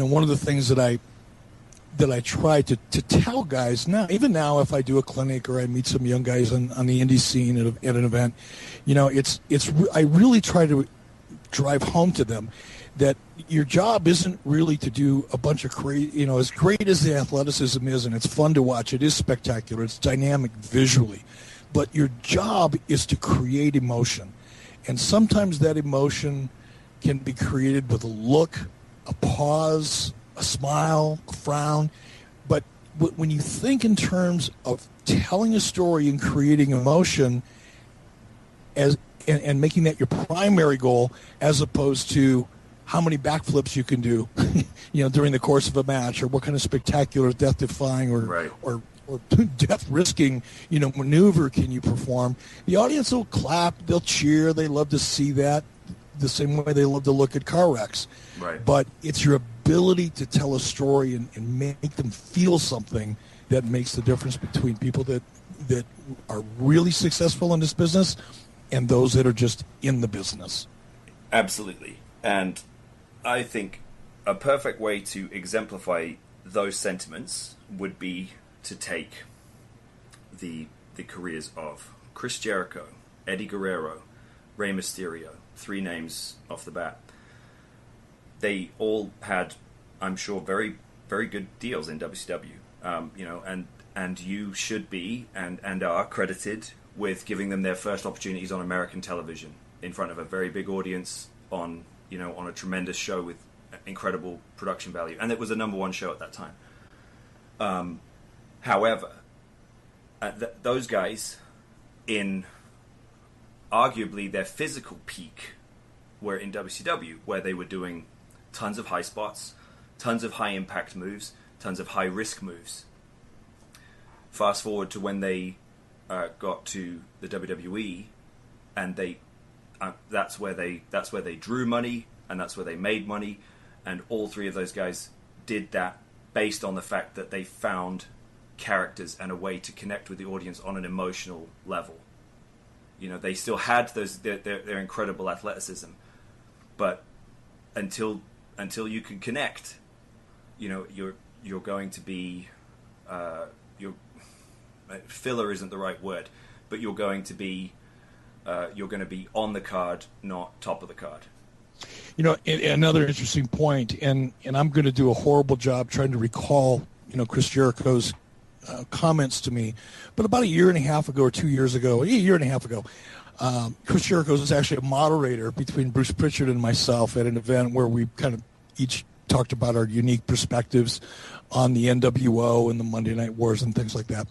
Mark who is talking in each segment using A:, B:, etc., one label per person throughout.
A: one of the things that I try to tell guys now, even now, if I do a clinic or I meet some young guys on the indie scene at an event, I really try to drive home to them that your job isn't really to do a bunch of crazy, as great as the athleticism is, and it's fun to watch, it is spectacular, it's dynamic visually, but your job is to create emotion. And sometimes that emotion can be created with a look, a pause, a smile, a frown. But when you think in terms of telling a story and creating emotion and making that your primary goal, as opposed to how many backflips you can do, during the course of a match, or what kind of spectacular death-defying or death-risking, maneuver can you perform, the audience will clap, they'll cheer, they love to see that, the same way they love to look at car wrecks.
B: Right.
A: But it's your ability to tell a story and make them feel something that makes the difference between people that are really successful in this business and those that are just in the business.
B: Absolutely. And I think a perfect way to exemplify those sentiments would be to take the careers of Chris Jericho, Eddie Guerrero, Rey Mysterio, 3 names off the bat. They all had, I'm sure, very, very good deals in WCW. And you should be and are credited with giving them their first opportunities on American television in front of a very big audience on a tremendous show with incredible production value. And it was a #1 show at that time. However, those guys, in arguably their physical peak, were in WCW, where they were doing tons of high spots, tons of high impact moves, tons of high risk moves. Fast forward to when they got to the WWE, and that's where they drew money, and that's where they made money, and all 3 of those guys did that based on the fact that they found characters and a way to connect with the audience on an emotional level. They still had their incredible athleticism, but until you can connect, you're going to be filler isn't the right word, but you're going to be on the card, not top of the card.
A: Another interesting point, and I'm going to do a horrible job trying to recall, Chris Jericho's comments to me, but about a year and a half ago, Chris Jericho was actually a moderator between Bruce Pritchard and myself at an event where we kind of each talked about our unique perspectives on the NWO and the Monday Night Wars and things like that.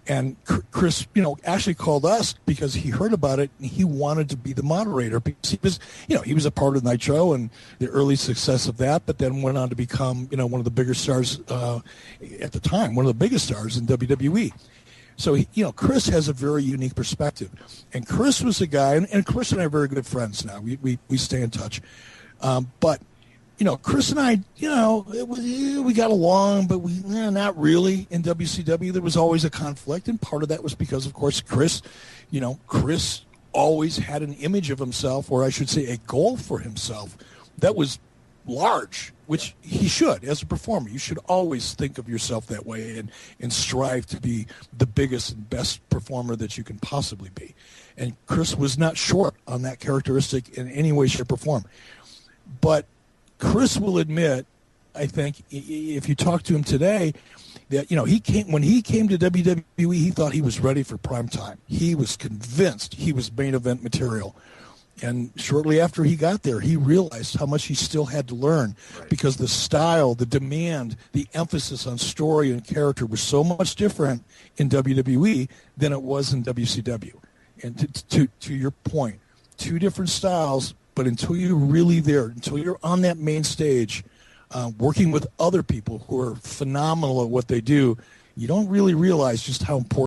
A: And Chris, actually called us because he heard about it and he wanted to be the moderator because he was a part of Nitro and the early success of that, but then went on to become, one of the bigger stars at the time, one of the biggest stars in WWE. So, Chris has a very unique perspective. And Chris was a guy, and Chris and I are very good friends now. We stay in touch. But Chris and I, we got along, but we not really in WCW. There was always a conflict, and part of that was because, of course, Chris always had an image of himself, or I should say a goal for himself, that was large, which he should. As a performer, you should always think of yourself that way and strive to be the biggest and best performer that you can possibly be. And Chris was not short on that characteristic in any way, shape, or form. But Chris will admit, I think, if you talk to him today, that when he came to WWE, he thought he was ready for prime time. He was convinced he was main event material. And shortly after he got there, he realized how much he still had to learn, because the style, the demand, the emphasis on story and character was so much different in WWE than it was in WCW. And to your point, 2 different styles, but until you're really there, until you're on that main stage, working with other people who are phenomenal at what they do, you don't really realize just how important